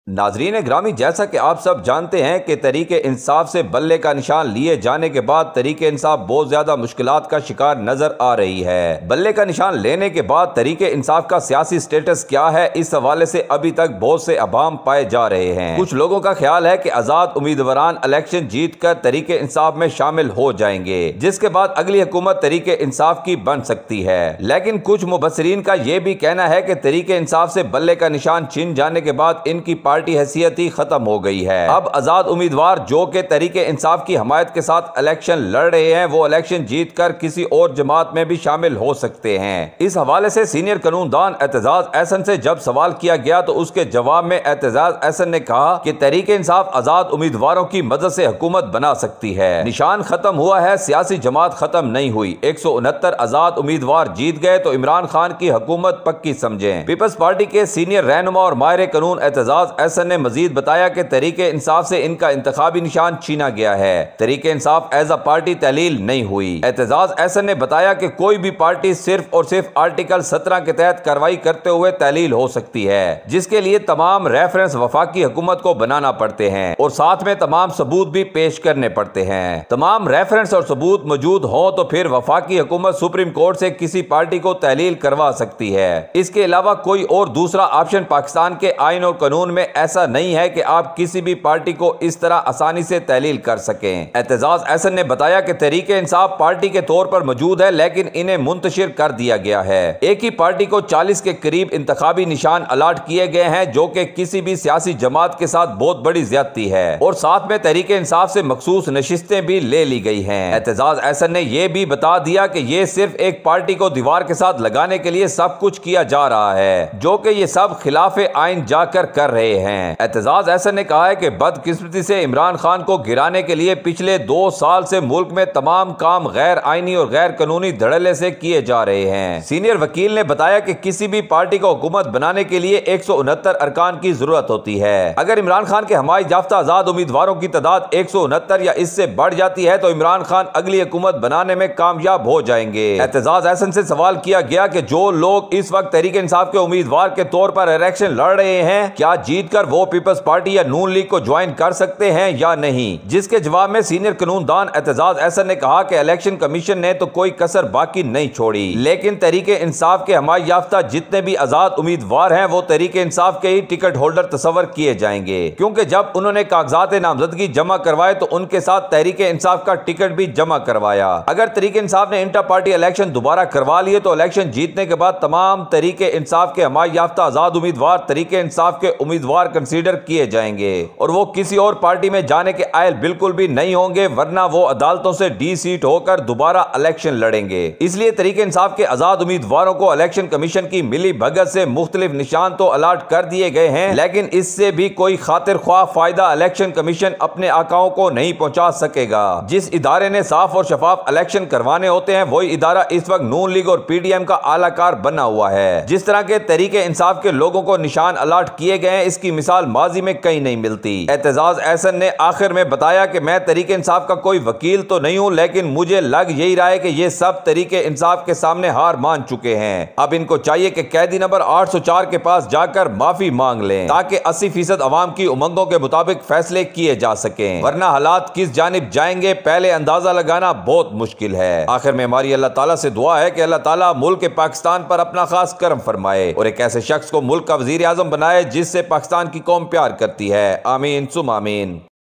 ناظرین گرامی، جیسا کہ آپ سب جانتے ہیں کہ تحریک انصاف سے بلے کا نشان لیے جانے کے بعد تحریک انصاف بہت زیادہ مشکلات کا شکار نظر آ رہی ہے۔ بلے کا نشان لینے کے بعد تحریک انصاف کا سیاسی سٹیٹس کیا ہے، اس حوالے سے ابھی تک بہت سے ابہام پائے جا رہے ہیں۔ کچھ لوگوں کا خیال ہے کہ آزاد امیدواران الیکشن جیت کر تحریک انصاف میں شامل ہو جائیں گے، جس کے بعد اگلی حکومت تحریک انصاف کی بن سکتی ہے۔ لیکن کچھ مبصرین کا یہ بھی کہنا ہے کہ تحریک انصاف سے بلے کا نشان چھن جانے کے بعد ان کی پارٹی حیثیت ہی ختم ہو گئی ہے۔ اب آزاد امیدوار جو کہ تحریک انصاف کی حمایت کے ساتھ الیکشن لڑ رہے ہیں، وہ الیکشن جیت کر کسی اور جماعت میں بھی شامل ہو سکتے ہیں۔ اس حوالے سے سینئر قانون دان اعتزاز احسن سے جب سوال کیا گیا تو اس کے جواب میں اعتزاز احسن نے کہا کہ تحریک انصاف آزاد امیدواروں کی مدد سے حکومت بنا سکتی ہے۔ نشان ختم ہوا ہے، سیاسی جماعت ختم نہیں ہوئی۔ 169 آزاد امیدوار جیت گئے تو عمران خان کی حکومت پکی سمجھیں۔ پیپلز پارٹی کے سینئر رہنما اور ماہر قانون اعتزاز احسن نے مزید بتایا کہ تحریک انصاف سے ان کا انتخابی نشان چھینا گیا ہے۔ Tehreek Insaf as a party تحلیل نہیں ہوئی۔ اعتزاز احسن نے بتایا کہ کوئی بھی پارٹی صرف اور صرف آرٹیکل 17 کے تحت کارروائی کرتے ہوئے تحلیل ہو سکتی ہے، جس کے لیے تمام ریفرنس وفاقی حکومت کو بنانا پڑتے ہیں اور ساتھ میں تمام ثبوت بھی پیش کرنے پڑتے ہیں۔ تمام ریفرنس اور ثبوت موجود ہوں تو پھر وفاقی حکومت سپریم کورٹ سے کسی پارٹی کو تحلیل کروا سکتی ہے۔ اس کے علاوہ کوئی اور دوسرا آپشن پاکستان کے آئین اور قانون میں ایسا نہیں ہے کہ آپ کسی بھی پارٹی کو اس طرح آسانی سے تحلیل کر سکیں۔ اعتزاز احسن نے بتایا کہ تحریک انصاف پارٹی کے طور پر موجود ہے، لیکن انہیں منتشر کر دیا گیا ہے۔ ایک ہی پارٹی کو 40 کے قریب انتخابی نشان الاٹ کیے گئے ہیں، جو کہ کسی بھی سیاسی جماعت کے ساتھ بہت بڑی زیادتی ہے، اور ساتھ میں تحریک انصاف سے مخصوص نشستیں بھی لے لی گئی ہیں۔ اعتزاز احسن نے یہ بھی بتا دیا کہ یہ صرف ایک پارٹی کو دیوار کے ساتھ لگانے کے لیے سب کچھ کیا جا رہا ہے، جو کہ یہ سب خلاف آئین جا کر رہے ہیں۔ اعتزاز احسن نے کہا ہے کہ بدقسمتی سے عمران خان کو گرانے کے لیے پچھلے 2 سال سے ملک میں تمام کام غیر آئینی اور غیر قانونی دھڑلے سے کیے جا رہے ہیں۔ سینئر وکیل نے بتایا کہ کسی بھی پارٹی کو حکومت بنانے کے لیے 169 ارکان کی ضرورت ہوتی ہے۔ اگر عمران خان کے حمایت یافتہ آزاد امیدواروں کی تعداد 169 یا اس سے بڑھ جاتی ہے تو عمران خان اگلی حکومت بنانے میں کامیاب ہو جائیں گے۔ اعتزاز احسن سے سوال کیا گیا کہ جو لوگ اس وقت تحریک انصاف کے امیدوار کے طور پر الیکشن لڑ رہے ہیں، کیا جیت کر وہ پیپلز پارٹی یا نون لیگ کو جوائن کر سکتے ہیں یا نہیں، جس کے جواب میں سینئر قانون دان اعتزاز احسن نے کہا کہ الیکشن کمیشن نے تو کوئی کسر باقی نہیں چھوڑی، لیکن تحریک انصاف کے حمایت یافتہ جتنے بھی آزاد امیدوار ہیں وہ تحریک انصاف کے ہی ٹکٹ ہولڈر تصور کیے جائیں گے، کیونکہ جب انہوں نے کاغذات نامزدگی جمع کروائے تو ان کے ساتھ تحریک انصاف کا ٹکٹ بھی جمع کروایا۔ اگر تحریک انصاف نے انٹر پارٹی الیکشن دوبارہ کروا لیے تو الیکشن جیتنے کے بعد تمام تحریک انصاف کے حمایت یافتہ آزاد امیدوار تحریک انصاف کے امیدوار کنسیڈر کیے جائیں گے اور وہ کسی اور پارٹی میں جانے کے قائل بالکل بھی نہیں ہوں گے، ورنہ وہ عدالتوں سے ڈی سیٹ ہو کر دوبارہ الیکشن لڑیں گے۔ اس لیے تحریک انصاف کے آزاد امیدواروں کو الیکشن کمیشن کی ملی بھگت سے مختلف نشان تو الاٹ کر دیے گئے ہیں، لیکن اس سے بھی کوئی خاطر خواہ فائدہ الیکشن کمیشن اپنے آقاؤں کو نہیں پہنچا سکے گا۔ جس ادارے نے صاف اور شفاف الیکشن کروانے ہوتے ہیں وہی ادارہ اس وقت نون لیگ اور پی ڈی ایم کا اعلی کار بنا ہوا ہے۔ جس طرح کے تحریک انصاف کے لوگوں کو نشان الاٹ کیے گئے ہیں، اس کی مثال ماضی میں کہیں نہیں ملتی۔ اعتزاز احسن نے آخر میں بتایا کہ میں تحریک انصاف کا کوئی وکیل تو نہیں ہوں، لیکن مجھے لگ یہی رہا ہے کہ یہ سب تحریک انصاف کے سامنے ہار مان چکے ہیں۔ اب ان کو چاہیے کہ قیدی نمبر 804 کے پاس جا کر معافی مانگ لیں تاکہ 80% عوام کی امنگوں کے مطابق فیصلے کیے جا سکیں، ورنہ حالات کس جانب جائیں گے پہلے اندازہ لگانا بہت مشکل ہے۔ آخر میں ہماری اللہ تعالیٰ سے دعا ہے کہ اللہ تعالیٰ ملک پاکستان پر اپنا خاص کرم فرمائے اور ایک ایسے شخص کو ملک کا وزیر اعظم بنائے جس سے پاکستان کی قوم پیار کرتی ہے۔ آمین ثم آمین۔